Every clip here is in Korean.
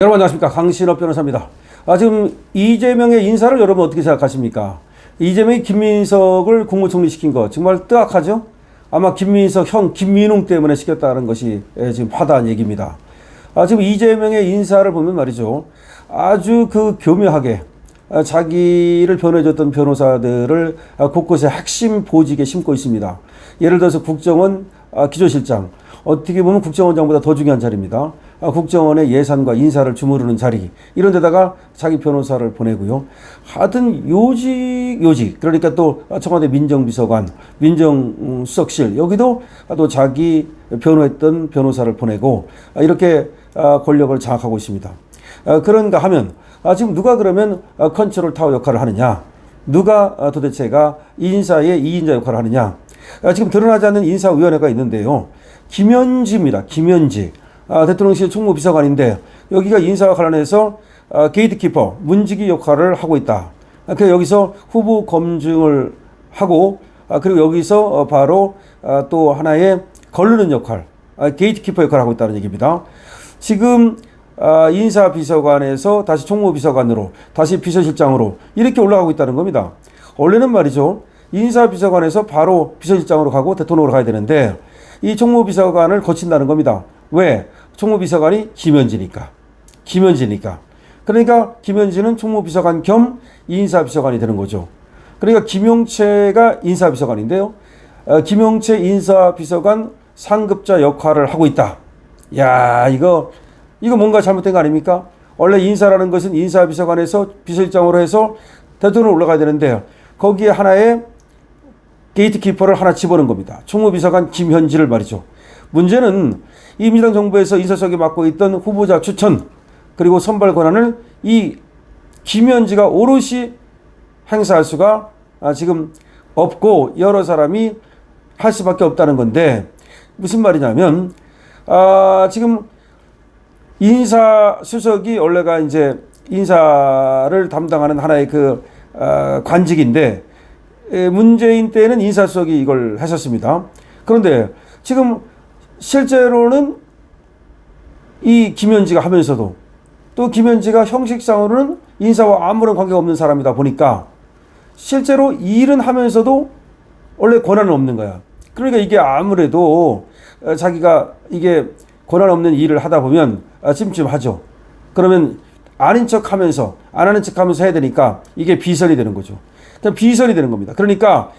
여러분 안녕하십니까, 강신업 변호사입니다. 지금 이재명의 인사를 여러분 어떻게 생각하십니까? 이재명이 김민석을 국무총리 시킨 거 정말 뜨악하죠? 아마 김민석 형 김민웅 때문에 시켰다는 것이 지금 화다한 얘기입니다. 지금 이재명의 인사를 보면 말이죠, 아주 교묘하게 자기를 변호해줬던 변호사들을 곳곳에 핵심 보직에 심고 있습니다. 예를 들어서 국정원 기조실장, 어떻게 보면 국정원장보다 더 중요한 자리입니다. 국정원의 예산과 인사를 주무르는 자리, 이런 데다가 자기 변호사를 보내고요. 하여튼 요직, 그러니까 또 청와대 민정비서관, 민정수석실, 여기도 또 자기 변호했던 변호사를 보내고 이렇게 권력을 장악하고 있습니다. 그런가 하면 지금 누가 그러면 컨트롤 타워 역할을 하느냐, 누가 도대체가 인사의 2인자 역할을 하느냐. 지금 드러나지 않는 인사위원회가 있는데요, 김현지입니다. 김현지, 대통령실 총무비서관인데 여기가 인사와 관련해서 게이트키퍼, 문지기 역할을 하고 있다. 그래서 여기서 후보 검증을 하고, 그리고 여기서 바로 또 하나의 거르는 역할, 게이트키퍼 역할을 하고 있다는 얘기입니다. 지금 인사비서관에서 다시 총무비서관으로, 다시 비서실장으로 이렇게 올라가고 있다는 겁니다. 원래는 말이죠, 인사비서관에서 바로 비서실장으로 가고 대통령으로 가야 되는데 이 총무비서관을 거친다는 겁니다. 왜? 총무비서관이 김현지니까. 그러니까 김현지는 총무비서관 겸 인사비서관이 되는 거죠. 그러니까 김용채가 인사비서관인데요, 김용채 인사비서관 상급자 역할을 하고 있다. 야, 이거 뭔가 잘못된 거 아닙니까? 원래 인사라는 것은 인사비서관에서 비서실장으로 해서 대통령으로 올라가야 되는데 거기에 하나의 게이트키퍼를 하나 집어넣은 겁니다. 총무비서관 김현지를 말이죠. 문제는 이 민주당 정부에서 인사석에 맡고 있던 후보자 추천 그리고 선발 권한을 이 김현지가 오롯이 행사할 수가 지금 없고 여러 사람이 할 수밖에 없다는 건데, 무슨 말이냐면 지금 인사수석이 원래가 이제 인사를 담당하는 하나의 관직인데, 문재인 때는 인사수석이 이걸 했었습니다. 그런데 지금 실제로는 이 김현지가 하면서도 또 김현지가 형식상으로는 인사와 아무런 관계가 없는 사람이다 보니까 실제로 일은 하면서도 원래 권한은 없는 거야. 그러니까 이게 아무래도 자기가 이게 권한 없는 일을 하다 보면 찜찜하죠. 그러면 아닌 척 하면서 안 하는 척 하면서 해야 되니까 이게 비선이 되는 거죠. 비선이 되는 겁니다. 그러니까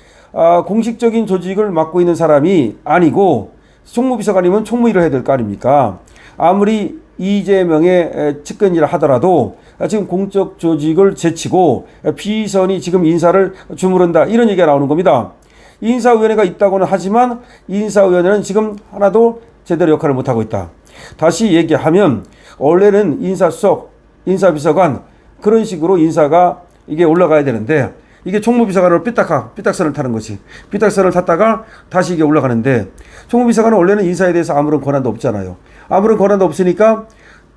공식적인 조직을 맡고 있는 사람이 아니고 총무비서관이면 총무일을 해야 될 거 아닙니까? 아무리 이재명의 측근이라 하더라도 지금 공적 조직을 제치고 비선이 지금 인사를 주무른다, 이런 얘기가 나오는 겁니다. 인사위원회가 있다고는 하지만 인사위원회는 지금 하나도 제대로 역할을 못하고 있다. 다시 얘기하면 원래는 인사수석, 인사비서관 그런 식으로 인사가 이게 올라가야 되는데 이게 총무비서관으로 삐딱선을 타는 거지. 삐딱선을 탔다가 다시 이게 올라가는데, 총무비서관은 원래는 인사에 대해서 아무런 권한도 없잖아요. 아무런 권한도 없으니까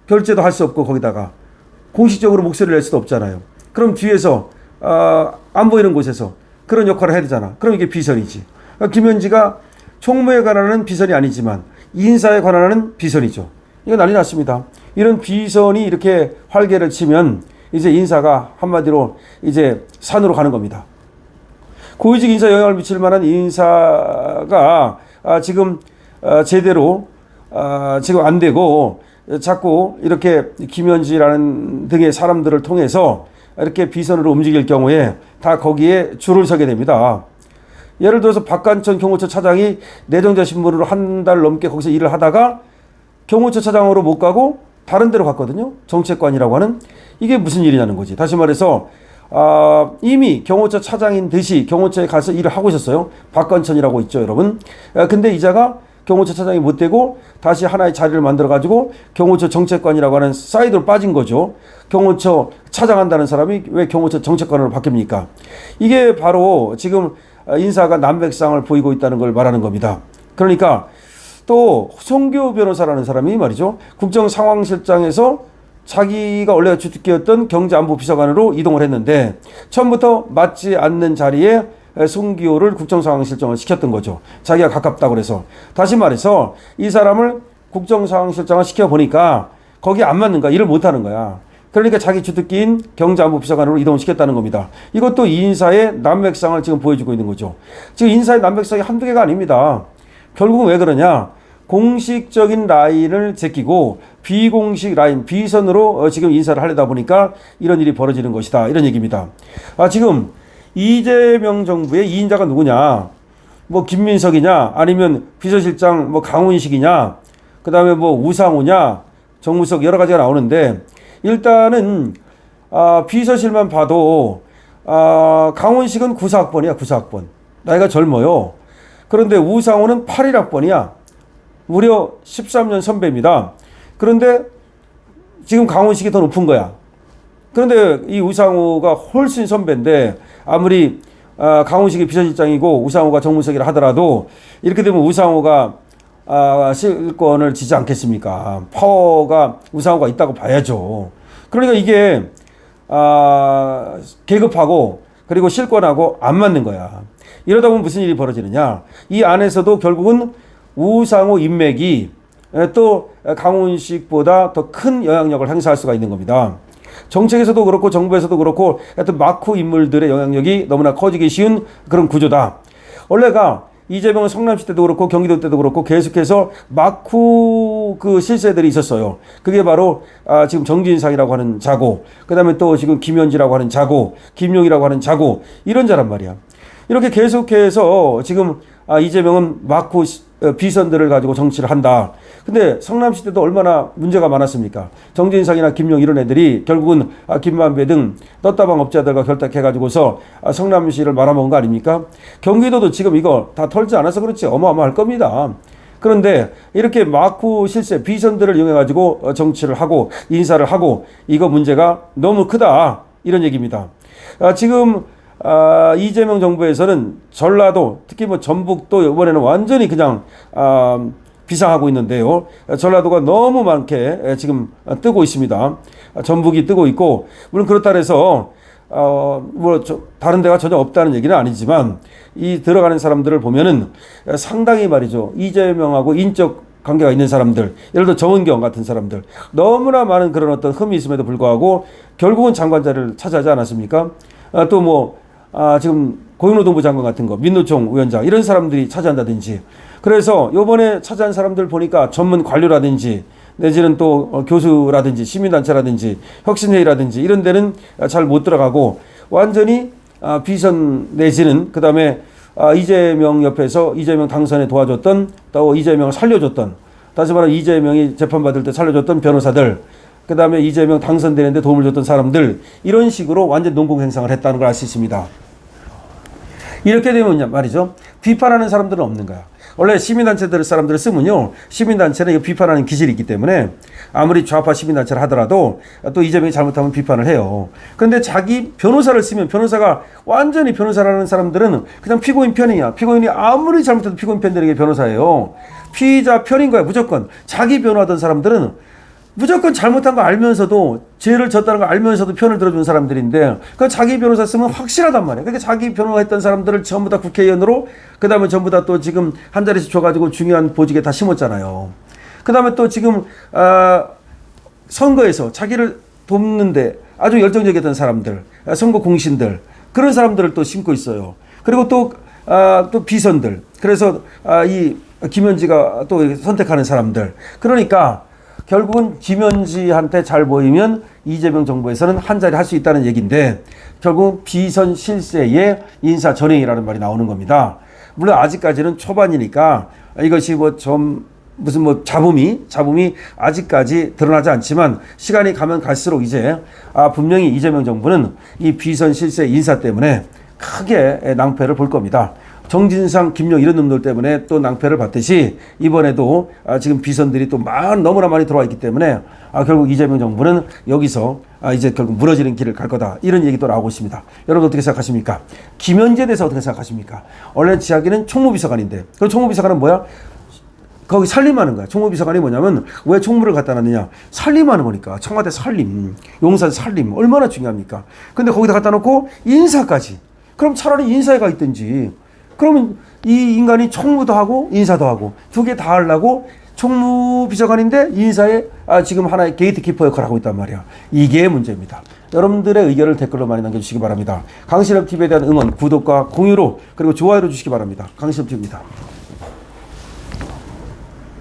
결재도 할 수 없고 거기다가 공식적으로 목소리를 낼 수도 없잖아요. 그럼 뒤에서 안 보이는 곳에서 그런 역할을 해야 되잖아. 그럼 이게 비선이지. 김현지가 총무에 관한은 비선이 아니지만 인사에 관한은 비선이죠. 이거 난리 났습니다. 이런 비선이 이렇게 활개를 치면 이제 인사가 한마디로 이제 산으로 가는 겁니다. 고위직 인사 영향을 미칠 만한 인사가 지금 제대로 지금 안 되고 자꾸 이렇게 김현지라는 등의 사람들을 통해서 이렇게 비선으로 움직일 경우에 다 거기에 줄을 서게 됩니다. 예를 들어서 박관천 경호처 차장이 내정자 신분으로 한 달 넘게 거기서 일을 하다가 경호처 차장으로 못 가고 다른 데로 갔거든요. 정책관이라고 하는. 이게 무슨 일이냐는 거지. 다시 말해서 이미 경호처 차장인 듯이 경호처에 가서 일을 하고 있었어요. 박관천이라고 있죠, 여러분. 근데 이자가 경호처 차장이 못 되고 다시 하나의 자리를 만들어 가지고 경호처 정책관이라고 하는 사이드로 빠진 거죠. 경호처 차장한다는 사람이 왜 경호처 정책관으로 바뀝니까? 이게 바로 지금 인사가 난백상을 보이고 있다는 걸 말하는 겁니다. 그러니까 또 송교 변호사라는 사람이 말이죠, 국정상황실장에서 자기가 원래 주특기였던 경제안보비서관으로 이동을 했는데 처음부터 맞지 않는 자리에 송기호를 국정상황실장을 시켰던 거죠. 자기가 가깝다고 그래서. 다시 말해서 이 사람을 국정상황실장을 시켜보니까 거기에 안 맞는 거야. 일을 못 하는 거야. 그러니까 자기 주특기인 경제안보비서관으로 이동을 시켰다는 겁니다. 이것도 인사의 난맥상을 지금 보여주고 있는 거죠. 지금 인사의 난맥상이 한두 개가 아닙니다. 결국은 왜 그러냐? 공식적인 라인을 제끼고 비공식 라인, 비선으로 지금 인사를 하려다 보니까 이런 일이 벌어지는 것이다. 이런 얘기입니다. 지금 이재명 정부의 2인자가 누구냐? 뭐 김민석이냐? 아니면 비서실장 뭐 강훈식이냐? 그 다음에 뭐 우상호냐? 정무석 여러 가지가 나오는데 일단은 비서실만 봐도 강훈식은 94학번이야. 94학번. 나이가 젊어요. 그런데 우상호는 81학번이야. 무려 13년 선배입니다. 그런데 지금 강훈식이 더 높은 거야. 그런데 이 우상호가 훨씬 선배인데 아무리 강훈식이 비서실장이고 우상호가 정무석이라 하더라도 이렇게 되면 우상호가 실권을 지지 않겠습니까? 파워가 우상호가 있다고 봐야죠. 그러니까 이게 계급하고 그리고 실권하고 안 맞는 거야. 이러다 보면 무슨 일이 벌어지느냐? 이 안에서도 결국은 우상호 인맥이 또 강훈식보다 더 큰 영향력을 행사할 수가 있는 겁니다. 정책에서도 그렇고 정부에서도 그렇고 하여튼 마쿠 인물들의 영향력이 너무나 커지기 쉬운 그런 구조다. 원래가 이재명은 성남시 때도 그렇고 경기도 때도 그렇고 계속해서 마쿠 그 실세들이 있었어요. 그게 바로 지금 정진상이라고 하는 자고, 그 다음에 또 지금 김현지라고 하는 자고, 김용이라고 하는 자고, 이런 자란 말이야. 이렇게 계속해서 지금 이재명은 마쿠 비선들을 가지고 정치를 한다. 근데 성남시 때도 얼마나 문제가 많았습니까? 정진상이나 김용 이런 애들이 결국은 김만배 등 떴다방 업자들과 결탁해가지고서 성남시를 말아먹은 거 아닙니까? 경기도도 지금 이거 다 털지 않아서 그렇지 어마어마할 겁니다. 그런데 이렇게 마쿠 실세 비선들을 이용해가지고 정치를 하고 인사를 하고 이거 문제가 너무 크다. 이런 얘기입니다. 지금 이재명 정부에서는 전라도 특히 뭐 전북도 이번에는 완전히 그냥 비상하고 있는데요. 전라도가 너무 많게 지금 뜨고 있습니다. 전북이 뜨고 있고 물론 그렇다 해서 뭐 다른 데가 전혀 없다는 얘기는 아니지만 이 들어가는 사람들을 보면은 상당히 말이죠. 이재명하고 인적 관계가 있는 사람들, 예를 들어 정은경 같은 사람들 너무나 많은 그런 어떤 흠이 있음에도 불구하고 결국은 장관 자리를 차지하지 않았습니까? 또 뭐 지금 고용노동부 장관 같은 거, 민노총 위원장 이런 사람들이 차지한다든지 그래서 요번에 차지한 사람들 보니까 전문 관료라든지 내지는 또 교수라든지 시민단체라든지 혁신회의라든지 이런 데는 잘 못 들어가고 완전히 비선 내지는 그 다음에 이재명 옆에서 이재명 당선에 도와줬던 또 이재명을 살려줬던 다시 말하면 이재명이 재판받을 때 살려줬던 변호사들 그 다음에 이재명 당선되는데 도움을 줬던 사람들 이런 식으로 완전 농공행상을 했다는 걸 알 수 있습니다. 이렇게 되면 말이죠. 비판하는 사람들은 없는 거야. 원래 시민단체들 사람들을 쓰면요. 시민단체는 이거 비판하는 기질이 있기 때문에 아무리 좌파 시민단체를 하더라도 또 이재명이 잘못하면 비판을 해요. 그런데 자기 변호사를 쓰면 변호사가 완전히 변호사라는 사람들은 그냥 피고인 편이야. 피고인이 아무리 잘못해도 피고인 편들에게 변호사예요. 피의자 편인 거야. 무조건. 자기 변호하던 사람들은 무조건 잘못한 거 알면서도 죄를 졌다는 거 알면서도 편을 들어준 사람들인데 그 자기 변호사 쓰면 확실하단 말이야. 그러니까 자기 변호했던 사람들을 전부 다 국회의원으로 그 다음에 전부 다 또 지금 한 자리씩 줘가지고 중요한 보직에 다 심었잖아요. 그 다음에 또 지금 선거에서 자기를 돕는데 아주 열정적이었던 사람들, 선거 공신들 그런 사람들을 또 심고 있어요. 그리고 또 비선들. 그래서 이 김현지가 또 선택하는 사람들. 그러니까 결국은 김현지한테 잘 보이면 이재명 정부에서는 한 자리 할 수 있다는 얘기인데 결국 비선 실세의 인사 전횡이라는 말이 나오는 겁니다. 물론 아직까지는 초반이니까 이것이 뭐 좀 무슨 뭐 잡음이 아직까지 드러나지 않지만 시간이 가면 갈수록 이제 분명히 이재명 정부는 이 비선 실세 인사 때문에 크게 낭패를 볼 겁니다. 정진상, 김용 이런 놈들 때문에 또 낭패를 봤듯이 이번에도 지금 비선들이 또 너무나 많이 들어와 있기 때문에 결국 이재명 정부는 여기서 이제 결국 무너지는 길을 갈 거다. 이런 얘기도 나오고 있습니다. 여러분 어떻게 생각하십니까? 김현지에 대해서 어떻게 생각하십니까? 원래 지하기는 총무비서관인데 그럼 총무비서관은 뭐야? 거기 살림하는 거야. 총무비서관이 뭐냐면 왜 총무를 갖다 놨느냐? 살림하는 거니까. 청와대 살림, 용산 살림 얼마나 중요합니까? 근데 거기다 갖다 놓고 인사까지. 그럼 차라리 인사에 가 있든지. 그러면 이 인간이 총무도 하고 인사도 하고 두 개 다 하려고 총무비서관인데 인사에 지금 하나의 게이트키퍼 역할을 하고 있단 말이야. 이게 문제입니다. 여러분들의 의견을 댓글로 많이 남겨주시기 바랍니다. 강신업 TV에 대한 응원, 구독과 공유로 그리고 좋아요로 주시기 바랍니다. 강신업 TV입니다.